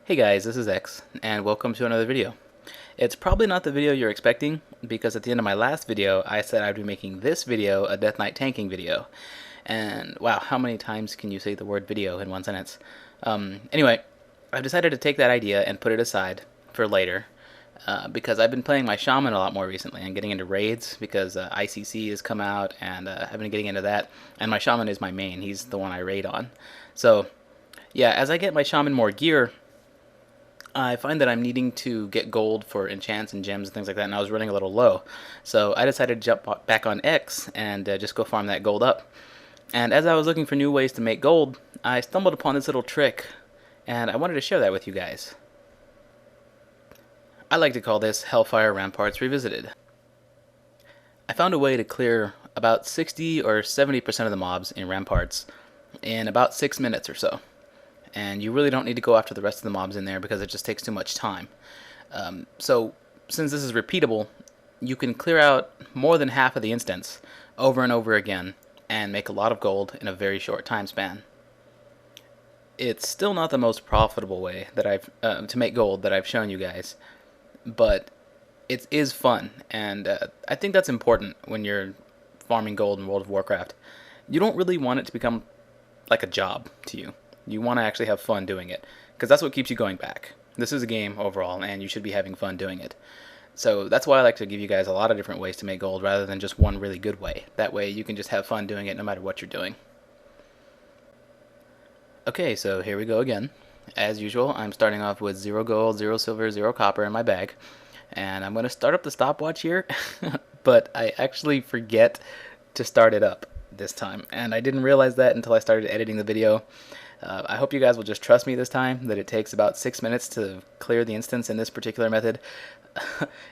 Hey guys, this is X, and welcome to another video. It's probably not the video you're expecting, because at the end of my last video, I said I'd be making this video a Death Knight tanking video. And wow, how many times can you say the word video in one sentence? Anyway, I've decided to take that idea and put it aside for later, because I've been playing my Shaman a lot more recently and getting into raids, because ICC has come out, and I've been getting into that, and my Shaman is my main. He's the one I raid on. So, yeah, as I get my Shaman more gear, I find that I'm needing to get gold for enchants and gems and things like that, and I was running a little low. So I decided to jump back on X and just go farm that gold up. And as I was looking for new ways to make gold, I stumbled upon this little trick, and I wanted to share that with you guys. I like to call this Hellfire Ramparts Revisited. I found a way to clear about 60 or 70% of the mobs in Ramparts in about 6 minutes or so. And you really don't need to go after the rest of the mobs in there because it just takes too much time. So since this is repeatable, you can clear out more than half of the instance over and over again and make a lot of gold in a very short time span. It's still not the most profitable way that I've to make gold that I've shown you guys, but it is fun, and I think that's important when you're farming gold in World of Warcraft. You don't really want it to become like a job to you. You want to actually have fun doing it, because that's what keeps you going back. This is a game overall, and you should be having fun doing it. So that's why I like to give you guys a lot of different ways to make gold rather than just one really good way. That way you can just have fun doing it no matter what you're doing. Okay, so here we go again. As usual, I'm starting off with 0 gold, 0 silver, 0 copper in my bag. And I'm going to start up the stopwatch here, but I actually forget to start it up this time. And I didn't realize that until I started editing the video. I hope you guys will just trust me this time, that it takes about 6 minutes to clear the instance in this particular method.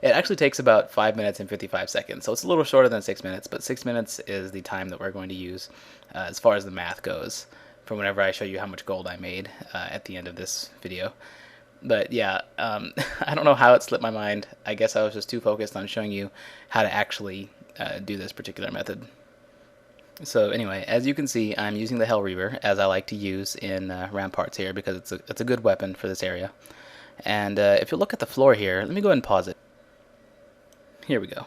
It actually takes about 5 minutes and 55 seconds, so it's a little shorter than 6 minutes, but 6 minutes is the time that we're going to use as far as the math goes, for whenever I show you how much gold I made at the end of this video. But yeah, I don't know how it slipped my mind. I guess I was just too focused on showing you how to actually do this particular method. So anyway, as you can see, I'm using the Hell Reaver, as I like to use in Ramparts here, because it's a good weapon for this area. And if you look at the floor here, let me go ahead and pause it. Here we go.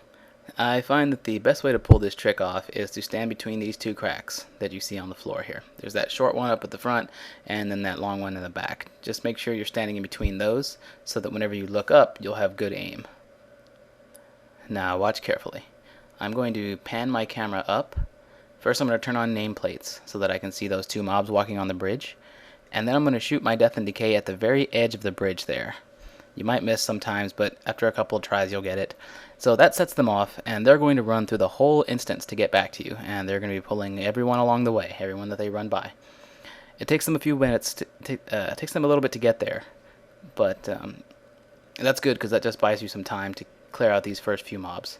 I find that the best way to pull this trick off is to stand between these two cracks that you see on the floor here. There's that short one up at the front, and then that long one in the back. Just make sure you're standing in between those, so that whenever you look up, you'll have good aim. Now watch carefully. I'm going to pan my camera up. First I'm going to turn on nameplates so that I can see those two mobs walking on the bridge. And then I'm going to shoot my Death and Decay at the very edge of the bridge there. You might miss sometimes, but after a couple of tries you'll get it. So that sets them off, and they're going to run through the whole instance to get back to you. And they're going to be pulling everyone along the way, everyone that they run by. It takes them a few minutes, takes them a little bit to get there. But that's good, because that just buys you some time to clear out these first few mobs.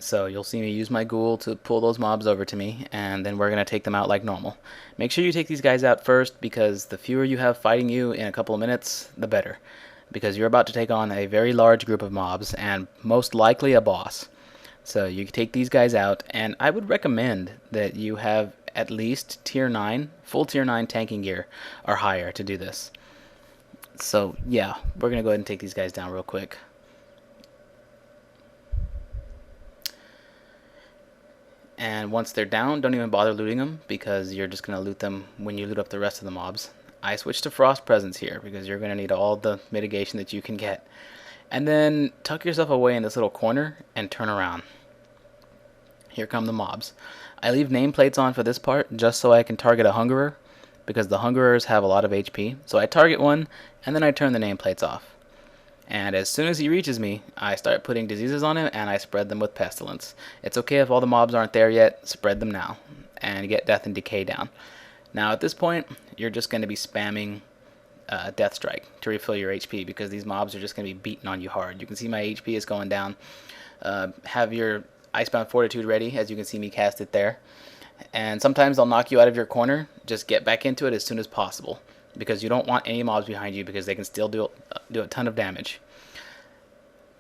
So you'll see me use my ghoul to pull those mobs over to me, and then we're going to take them out like normal. Make sure you take these guys out first, because the fewer you have fighting you in a couple of minutes, the better. Because you're about to take on a very large group of mobs, and most likely a boss. So you can take these guys out, and I would recommend that you have at least tier 9, full tier 9 tanking gear or higher to do this. So yeah, we're going to go ahead and take these guys down real quick. And once they're down, don't even bother looting them, because you're just going to loot them when you loot up the rest of the mobs. I switched to Frost Presence here, because you're going to need all the mitigation that you can get. And then tuck yourself away in this little corner and turn around. Here come the mobs. I leave nameplates on for this part just so I can target a Hungerer, because the Hungerers have a lot of HP. So I target one, and then I turn the nameplates off. And as soon as he reaches me, I start putting diseases on him, and I spread them with Pestilence. It's okay if all the mobs aren't there yet, spread them now, and get Death and Decay down. Now at this point, you're just going to be spamming Death Strike to refill your HP, because these mobs are just going to be beating on you hard. You can see my HP is going down. Have your Icebound Fortitude ready, as you can see me cast it there. And sometimes they'll knock you out of your corner. Just get back into it as soon as possible, because you don't want any mobs behind you, because they can still do a ton of damage.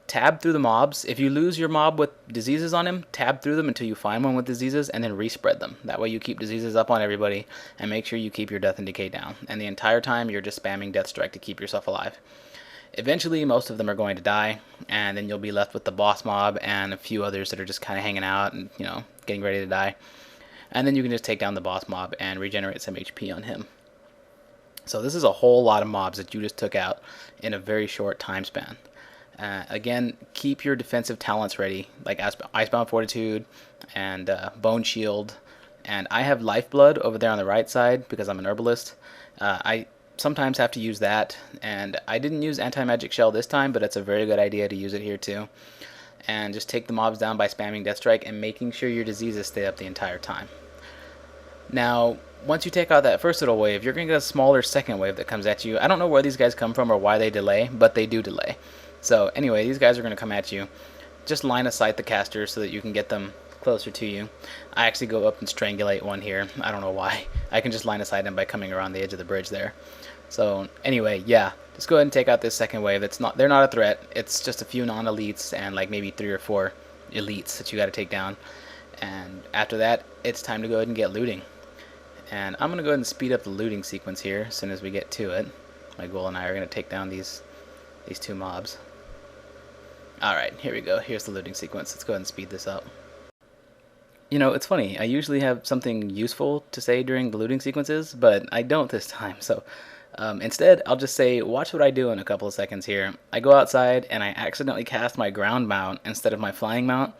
tab through the mobs. If you lose your mob with diseases on him, tab through them until you find one with diseases, and then respread them. That way you keep diseases up on everybody, and make sure you keep your death and decay down. And the entire time you're just spamming death strike to keep yourself alive. Eventually, most of them are going to die, and then you'll be left with the boss mob and a few others that are just kind of hanging out and, you know, getting ready to die. And then you can just take down the boss mob and regenerate some HP on him. So this is a whole lot of mobs that you just took out in a very short time span. Again, keep your defensive talents ready, like Icebound Fortitude and Bone Shield. And I have Lifeblood over there on the right side because I'm an herbalist. I sometimes have to use that, and I didn't use Anti-Magic Shell this time, but it's a very good idea to use it here too. And just take the mobs down by spamming Death Strike and making sure your diseases stay up the entire time. Now, once you take out that first little wave, you're going to get a smaller second wave that comes at you. I don't know where these guys come from or why they delay, but they do delay. So anyway, these guys are going to come at you. Just line of sight the casters so that you can get them closer to you. I actually go up and strangulate one here. I don't know why. I can just line of sight him by coming around the edge of the bridge there. So anyway, yeah, just go ahead and take out this second wave. They're not a threat. It's just a few non-elites and like maybe 3 or 4 elites that you got to take down. And after that, it's time to go ahead and get looting. And I'm going to go ahead and speed up the looting sequence here as soon as we get to it. My ghoul and I are going to take down these 2 mobs. Alright, here we go. Here's the looting sequence. Let's go ahead and speed this up. You know, it's funny. I usually have something useful to say during the looting sequences, but I don't this time. So instead, I'll just say, watch what I do in a couple of seconds here. I go outside and I accidentally cast my ground mount instead of my flying mount,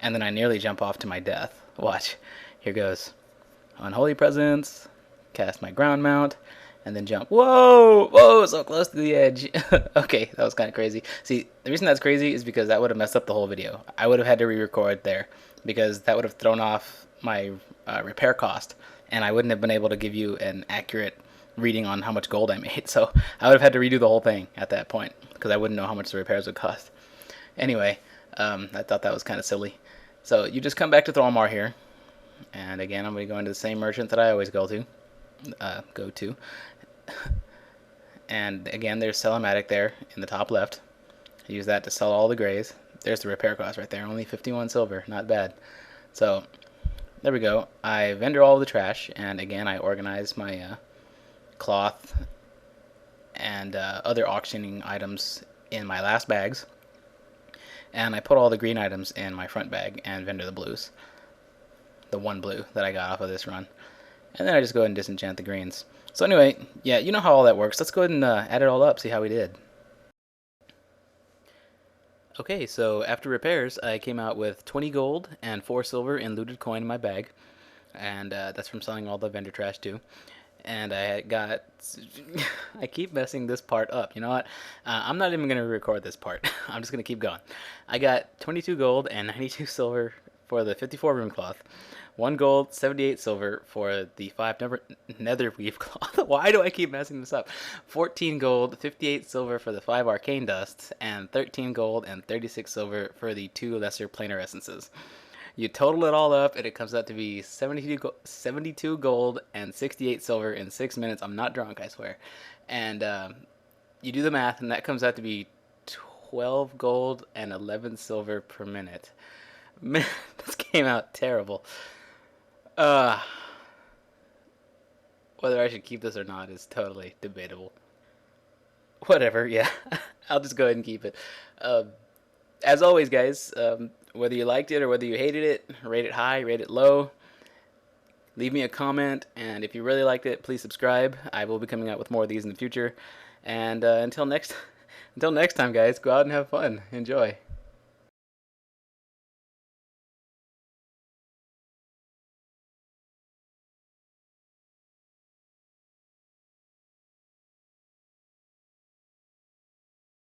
and then I nearly jump off to my death. Watch. Here goes. Unholy Presence, cast my ground mount, and then jump. Whoa! Whoa! So close to the edge. Okay, that was kind of crazy. See, the reason that's crazy is because that would have messed up the whole video. I would have had to re-record there because that would have thrown off my repair cost, and I wouldn't have been able to give you an accurate reading on how much gold I made. So I would have had to redo the whole thing at that point because I wouldn't know how much the repairs would cost. Anyway, I thought that was kind of silly. So you just come back to Thrallmar here, and again, I'm going to go into the same merchant that I always go to. And again, there's Sellomatic there in the top left. I use that to sell all the grays. There's the repair cost right there, only 51 silver, not bad. So there we go. I vendor all the trash, and again, I organize my cloth and other auctioning items in my last bags, and I put all the green items in my front bag and vendor the blues, the 1 blue that I got off of this run. And then I just go ahead and disenchant the greens. So anyway, yeah, you know how all that works. Let's go ahead and add it all up, see how we did. Okay, so after repairs, I came out with 20 gold and 4 silver in looted coin in my bag. And that's from selling all the vendor trash too. And I got... I keep messing this part up. You know what? I'm not even going to record this part. I'm just going to keep going. I got 22 gold and 92 silver for the 54 room cloth. 1 gold, 78 silver for the 5 nether weave cloth. Why do I keep messing this up? 14 gold, 58 silver for the 5 arcane dusts, and 13 gold and 36 silver for the 2 lesser planar essences. You total it all up, and it comes out to be 72 gold and 68 silver in 6 minutes. I'm not drunk, I swear. And you do the math, and that comes out to be 12 gold and 11 silver per minute. Man, this came out terrible. Whether I should keep this or not is totally debatable. Whatever, yeah. I'll just go ahead and keep it. As always, guys, whether you liked it or whether you hated it, rate it high, rate it low. Leave me a comment, and if you really liked it, please subscribe. I will be coming out with more of these in the future. And until next time, guys, go out and have fun. Enjoy.